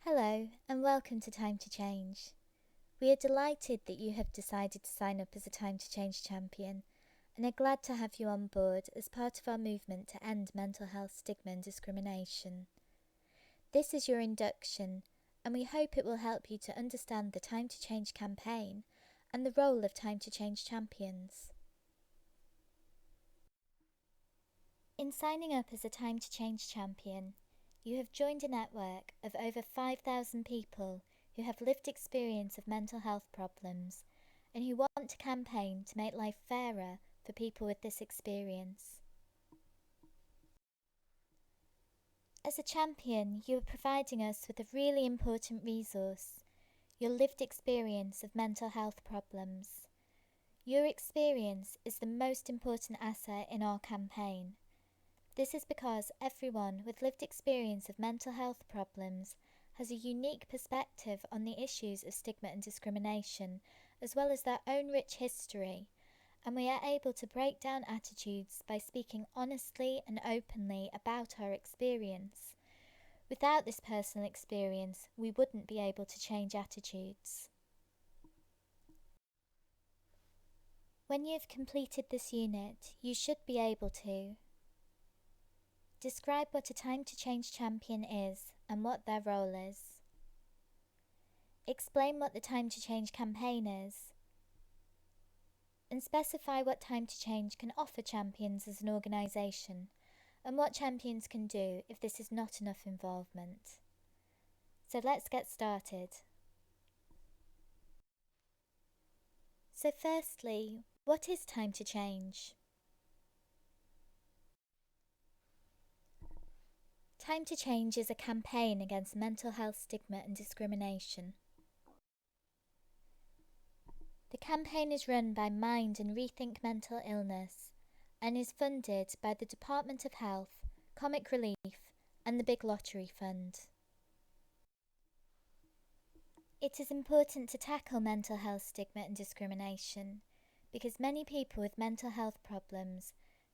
Hello, and welcome to Time to Change. We are delighted that you have decided to sign up as a Time to Change champion, and are glad to have you on board as part of our movement to end mental health stigma and discrimination. This is your induction, and we hope it will help you to understand the Time to Change campaign and the role of Time to Change champions. In signing up as a Time to Change champion, you have joined a network of over 5,000 people who have lived experience of mental health problems and who want to campaign to make life fairer for people with this experience. As a champion, you are providing us with a really important resource, your lived experience of mental health problems. Your experience is the most important asset in our campaign. This is because everyone with lived experience of mental health problems has a unique perspective on the issues of stigma and discrimination, as well as their own rich history, and we are able to break down attitudes by speaking honestly and openly about our experience. Without this personal experience, we wouldn't be able to change attitudes. When you've completed this unit, you should be able to describe what a Time to Change champion is and what their role is. Explain what the Time to Change campaign is. And specify what Time to Change can offer champions as an organisation and what champions can do if this is not enough involvement. So let's get started. So firstly, what is Time to Change? Time to Change is a campaign against mental health stigma and discrimination. The campaign is run by Mind and Rethink Mental Illness and is funded by the Department of Health, Comic Relief and the Big Lottery Fund. It is important to tackle mental health stigma and discrimination because many people with mental health problems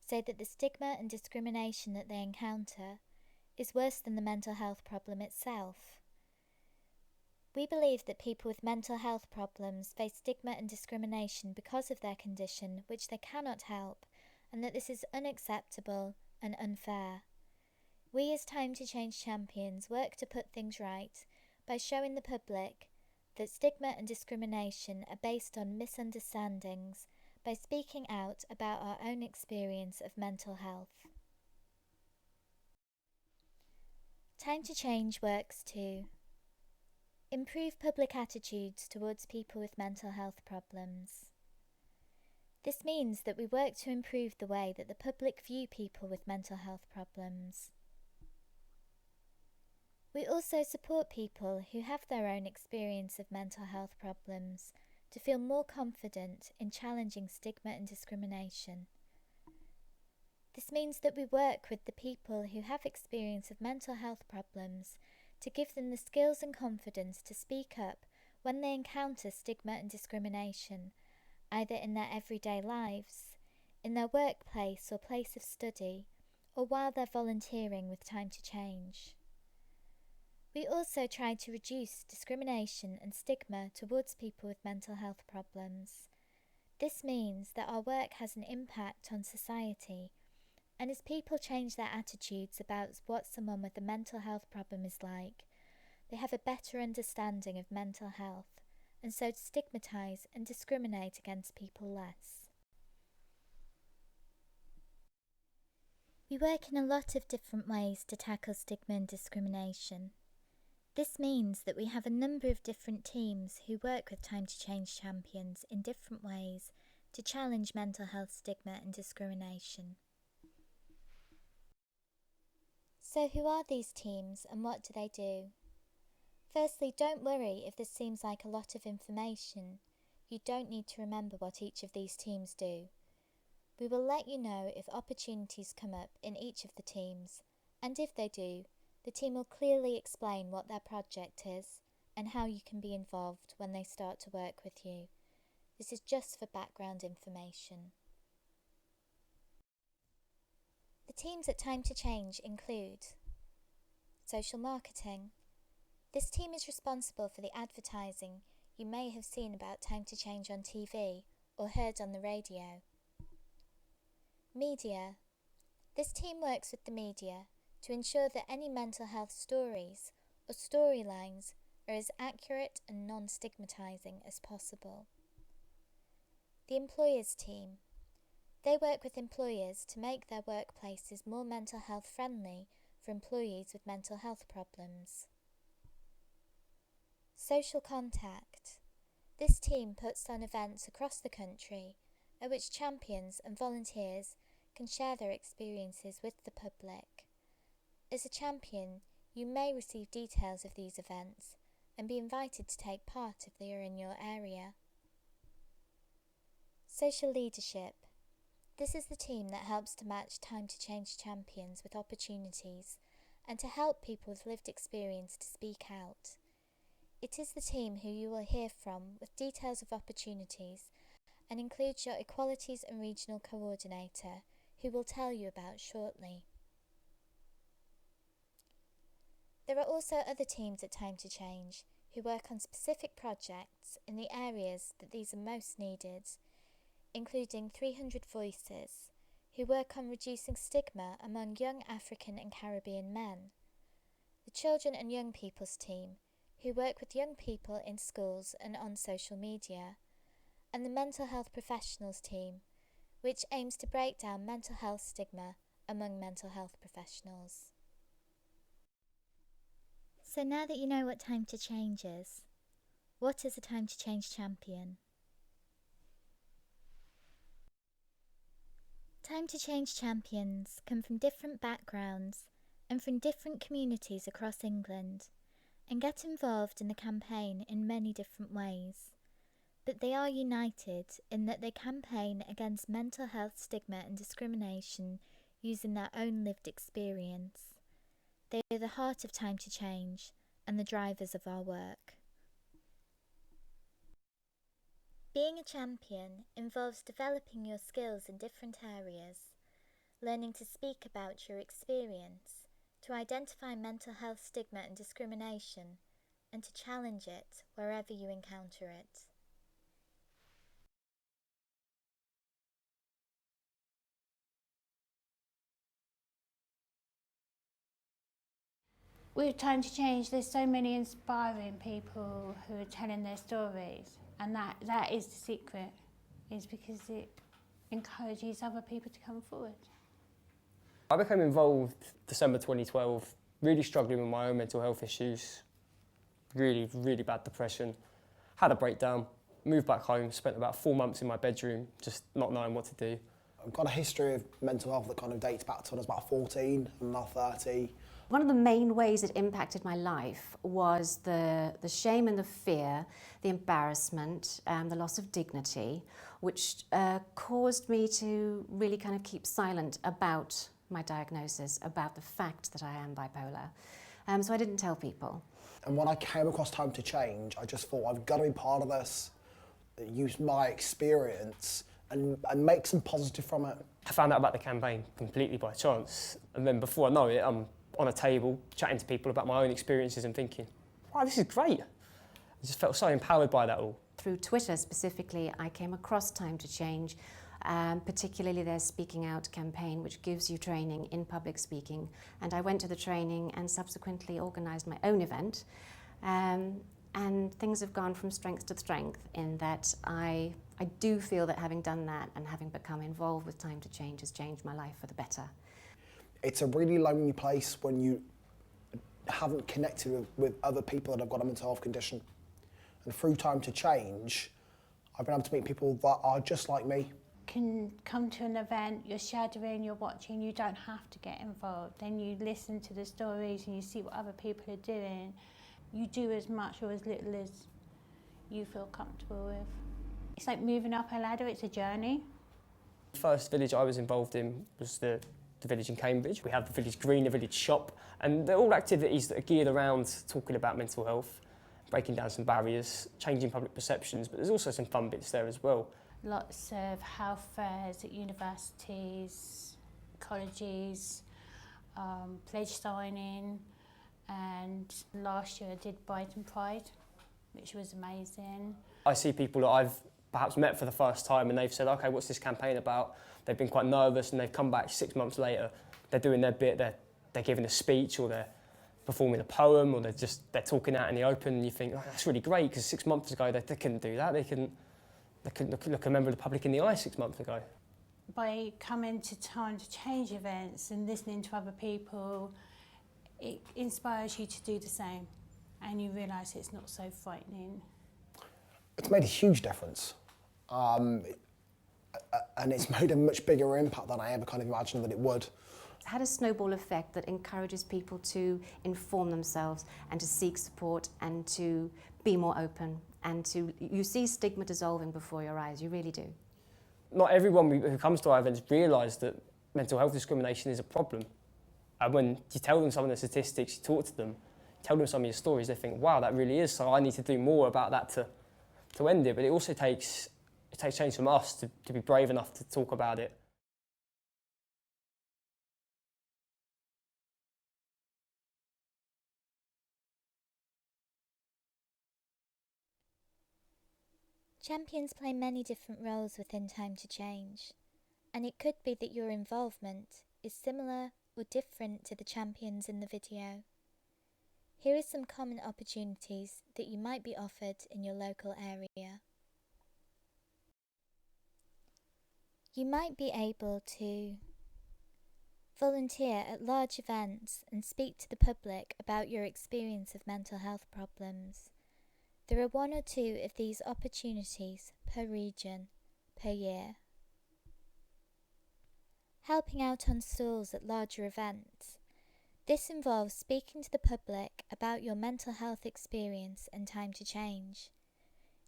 say that the stigma and discrimination that they encounter is worse than the mental health problem itself. We believe that people with mental health problems face stigma and discrimination because of their condition, which they cannot help, and that this is unacceptable and unfair. We as Time to Change champions work to put things right by showing the public that stigma and discrimination are based on misunderstandings by speaking out about our own experience of mental health. Time to Change works to improve public attitudes towards people with mental health problems. This means that we work to improve the way that the public view people with mental health problems. We also support people who have their own experience of mental health problems to feel more confident in challenging stigma and discrimination. This means that we work with the people who have experience of mental health problems to give them the skills and confidence to speak up when they encounter stigma and discrimination, either in their everyday lives, in their workplace or place of study, or while they're volunteering with Time to Change. We also try to reduce discrimination and stigma towards people with mental health problems. This means that our work has an impact on society, and as people change their attitudes about what someone with a mental health problem is like, they have a better understanding of mental health, and so stigmatise and discriminate against people less. We work in a lot of different ways to tackle stigma and discrimination. This means that we have a number of different teams who work with Time to Change champions in different ways to challenge mental health stigma and discrimination. So who are these teams and what do they do? Firstly, don't worry if this seems like a lot of information. You don't need to remember what each of these teams do. We will let you know if opportunities come up in each of the teams, and if they do, the team will clearly explain what their project is and how you can be involved when they start to work with you. This is just for background information. The teams at Time to Change include social marketing, This team is responsible for the advertising you may have seen about Time to Change on TV or heard on the radio. Media. This team works with the media to ensure that any mental health stories or storylines are as accurate and non-stigmatising as possible. The employers team. They work with employers to make their workplaces more mental health friendly for employees with mental health problems. Social contact. This team puts on events across the country at which champions and volunteers can share their experiences with the public. As a champion, you may receive details of these events and be invited to take part if they are in your area. Social leadership. This is the team that helps to match Time to Change champions with opportunities and to help people with lived experience to speak out. It is the team who you will hear from with details of opportunities and includes your Equalities and Regional Coordinator, who will tell you about shortly. There are also other teams at Time to Change who work on specific projects in the areas that these are most needed, including 300 Voices, who work on reducing stigma among young African and Caribbean men, the Children and Young People's team, who work with young people in schools and on social media, and the Mental Health Professionals team, which aims to break down mental health stigma among mental health professionals. So now that you know what Time to Change is, what is a Time to Change champion? Time to Change champions come from different backgrounds and from different communities across England and get involved in the campaign in many different ways. But they are united in that they campaign against mental health stigma and discrimination using their own lived experience. They are the heart of Time to Change and the drivers of our work. Being a champion involves developing your skills in different areas, learning to speak about your experience, to identify mental health stigma and discrimination, and to challenge it wherever you encounter it. With Time to Change, there's so many inspiring people who are telling their stories, and that is the secret, is because it encourages other people to come forward. I became involved December 2012, really struggling with my own mental health issues, really bad depression, had a breakdown, moved back home, spent about 4 months in my bedroom, just not knowing what to do. I've got a history of mental health that kind of dates back to when I was about 14, I'm now 30. One of the main ways it impacted my life was the shame and the fear, the embarrassment, the loss of dignity, which caused me to really kind of keep silent about my diagnosis, about the fact that I am bipolar. So I didn't tell people. And when I came across Time to Change, I just thought, I've got to be part of this, use my experience and make some positive from it. I found out about the campaign completely by chance, and then before I know it, I'm on a table chatting to people about my own experiences and thinking, wow, this is great. I just felt so empowered by that all. Through Twitter specifically, I came across Time to Change, particularly their Speaking Out campaign, which gives you training in public speaking. And I went to the training and subsequently organised my own event. And things have gone from strength to strength in that I do feel that having done that and having become involved with Time to Change has changed my life for the better. It's a really lonely place when you haven't connected with other people that have got a mental health condition. And through Time to Change, I've been able to meet people that are just like me. Can come to an event, you're shadowing, you're watching, you don't have to get involved. Then you listen to the stories and you see what other people are doing. You do as much or as little as you feel comfortable with. It's like moving up a ladder, it's a journey. The first village I was involved in was the village in Cambridge. We have the village green, the village shop, and they're all activities that are geared around talking about mental health, breaking down some barriers, changing public perceptions, but there's also some fun bits there as well. Lots of health fairs at universities, colleges, pledge signing, And last year I did Brighton Pride, which was amazing. I see people that I've perhaps met for the first time and they've said, okay, what's this campaign about? They've been quite nervous and they've come back 6 months later, they're doing their bit, they're giving a speech or they're performing a poem or they're talking out in the open, and you think, oh, that's really great, because 6 months ago they couldn't do that. They couldn't look a member of the public in the eye 6 months ago. By coming to Time to Change events and listening to other people, it inspires you to do the same, and you realise it's not so frightening. It's made a huge difference. And it's made a much bigger impact than I ever kind of imagined that it would. It's had a snowball effect that encourages people to inform themselves and to seek support and to be more open, and you see stigma dissolving before your eyes, you really do. Not everyone who comes to our events realise that mental health discrimination is a problem. And when you tell them some of the statistics, you talk to them, tell them some of your stories, they think, wow, that really is, so I need to do more about that to end it. But it also takes change from us to be brave enough to talk about it. Champions play many different roles within Time to Change, and it could be that your involvement is similar or different to the champions in the video. Here are some common opportunities that you might be offered in your local area. You might be able to volunteer at large events and speak to the public about your experience of mental health problems. There are 1 or 2 of these opportunities per region, per year. Helping out on stalls at larger events. This involves speaking to the public about your mental health experience and Time to Change.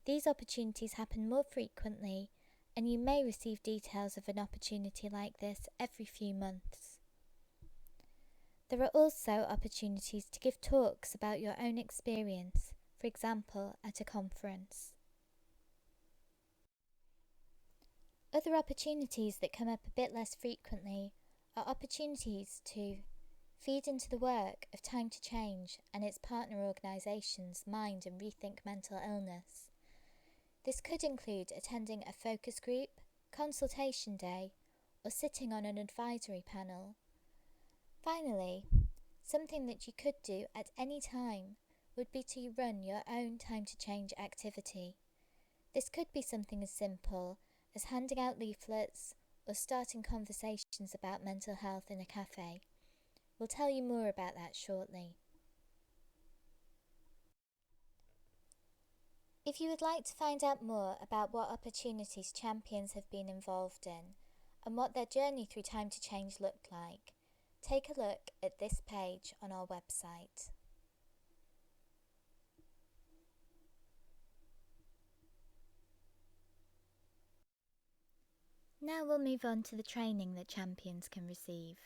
These opportunities happen more frequently, and you may receive details of an opportunity like this every few months. There are also opportunities to give talks about your own experience, for example, at a conference. Other opportunities that come up a bit less frequently are opportunities to feed into the work of Time to Change and its partner organisations Mind and Rethink Mental Illness. This could include attending a focus group, consultation day, or sitting on an advisory panel. Finally, something that you could do at any time would be to run your own Time to Change activity. This could be something as simple as handing out leaflets or starting conversations about mental health in a cafe. We'll tell you more about that shortly. If you would like to find out more about what opportunities champions have been involved in and what their journey through Time to Change looked like, take a look at this page on our website. Now we'll move on to the training that champions can receive.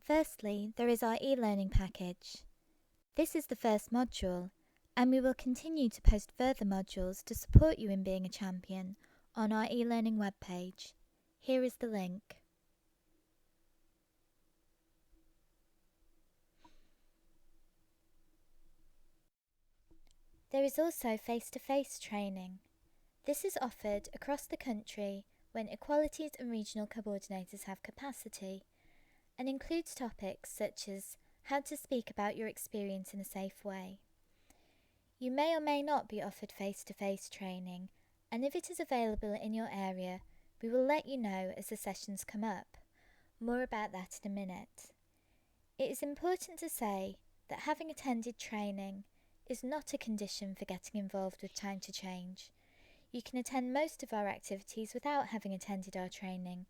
Firstly, there is our e-learning package. This is the first module, and we will continue to post further modules to support you in being a champion on our e-learning webpage. Here is the link. There is also face-to-face training. This is offered across the country when equalities and regional coordinators have capacity, and includes topics such as how to speak about your experience in a safe way. You may or may not be offered face-to-face training, and if it is available in your area, we will let you know as the sessions come up. More about that in a minute. It is important to say that having attended training is not a condition for getting involved with Time to Change. You can attend most of our activities without having attended our training,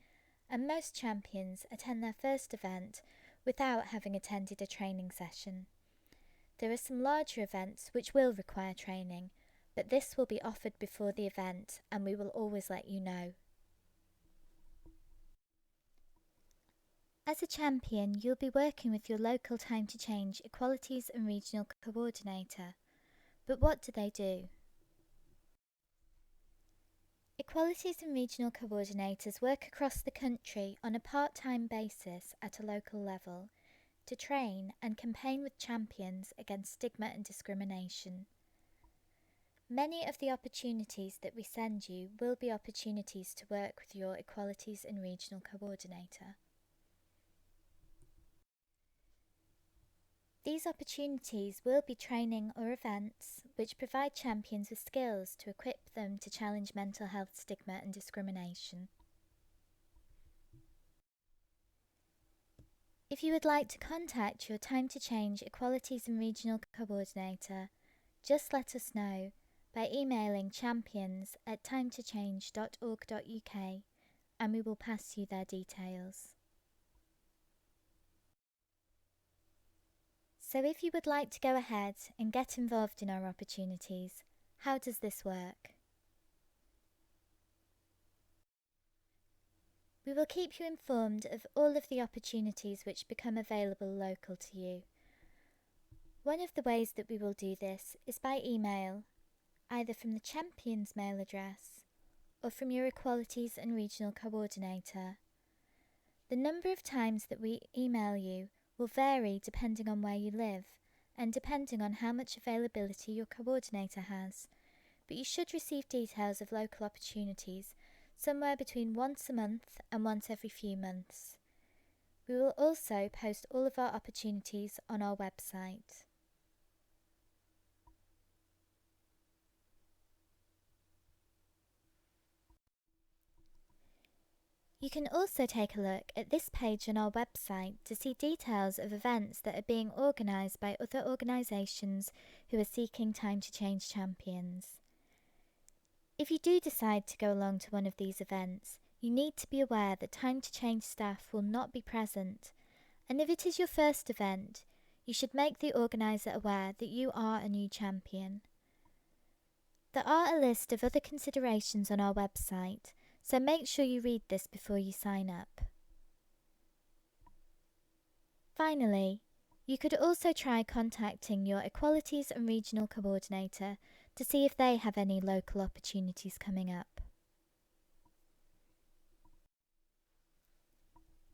and most champions attend their first event without having attended a training session. There are some larger events which will require training, but this will be offered before the event and we will always let you know. As a champion, you'll be working with your local Time to Change Equalities and Regional Coordinator. But what do they do? Equalities and regional coordinators work across the country on a part-time basis at a local level to train and campaign with champions against stigma and discrimination. Many of the opportunities that we send you will be opportunities to work with your Equalities and Regional Coordinator. These opportunities will be training or events which provide champions with skills to equip them to challenge mental health stigma and discrimination. If you would like to contact your Time to Change Equalities and Regional Coordinator, just let us know by emailing champions@timetochange.org.uk and we will pass you their details. So if you would like to go ahead and get involved in our opportunities, how does this work? We will keep you informed of all of the opportunities which become available local to you. One of the ways that we will do this is by email, either from the Champions mail address or from your Equalities and Regional Coordinator. The number of times that we email you will vary depending on where you live and depending on how much availability your coordinator has, but you should receive details of local opportunities somewhere between once a month and once every few months. We will also post all of our opportunities on our website. You can also take a look at this page on our website to see details of events that are being organised by other organisations who are seeking Time to Change champions. If you do decide to go along to one of these events, you need to be aware that Time to Change staff will not be present, and if it is your first event, you should make the organiser aware that you are a new champion. There are a list of other considerations on our website, so make sure you read this before you sign up. Finally, you could also try contacting your Equalities and Regional Coordinator to see if they have any local opportunities coming up.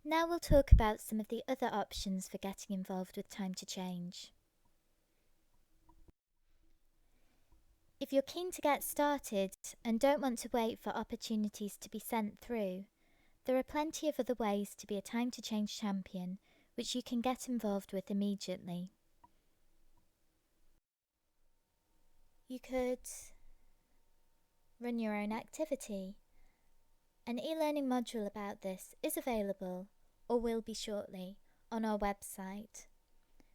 Now we'll talk about some of the other options for getting involved with Time to Change. If you're keen to get started and don't want to wait for opportunities to be sent through, there are plenty of other ways to be a Time to Change champion which you can get involved with immediately. You could run your own activity. An e-learning module about this is available, or will be shortly, on our website.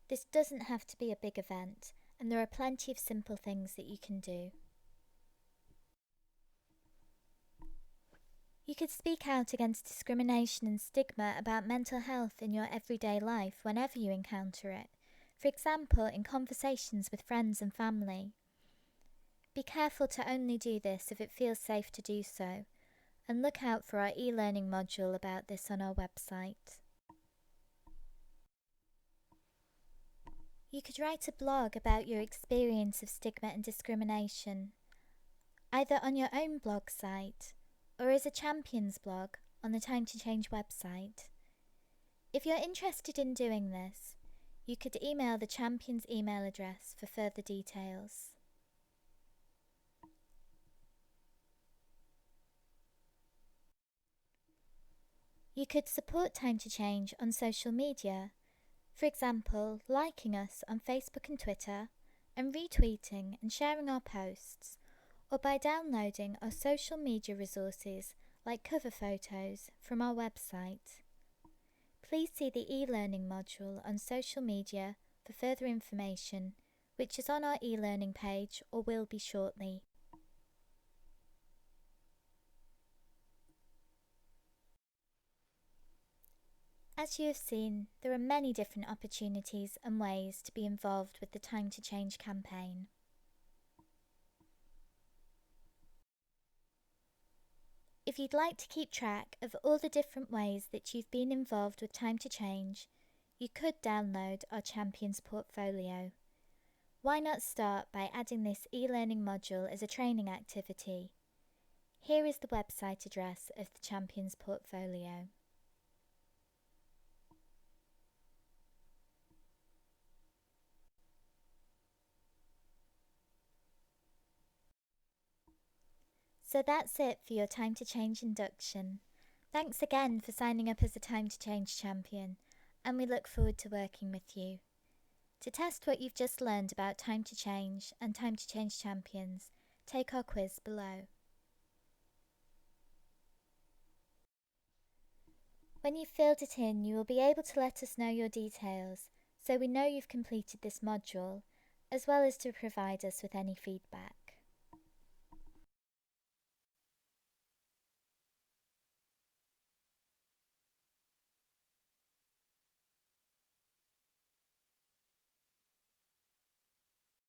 This doesn't have to be a big event, and there are plenty of simple things that you can do. You could speak out against discrimination and stigma about mental health in your everyday life whenever you encounter it, for example in conversations with friends and family. Be careful to only do this if it feels safe to do so, and look out for our e-learning module about this on our website. You could write a blog about your experience of stigma and discrimination, either on your own blog site or as a Champions blog on the Time to Change website. If you're interested in doing this, you could email the Champions email address for further details. You could support Time to Change on social media, for example, liking us on Facebook and Twitter, and retweeting and sharing our posts, or by downloading our social media resources like cover photos from our website. Please see the e-learning module on social media for further information, which is on our e-learning page or will be shortly. As you have seen, there are many different opportunities and ways to be involved with the Time to Change campaign. If you'd like to keep track of all the different ways that you've been involved with Time to Change, you could download our Champions portfolio. Why not start by adding this e-learning module as a training activity? Here is the website address of the Champions portfolio. So that's it for your Time to Change induction. Thanks again for signing up as a Time to Change champion, and we look forward to working with you. To test what you've just learned about Time to Change and Time to Change champions, take our quiz below. When you've filled it in, you will be able to let us know your details, so we know you've completed this module, as well as to provide us with any feedback.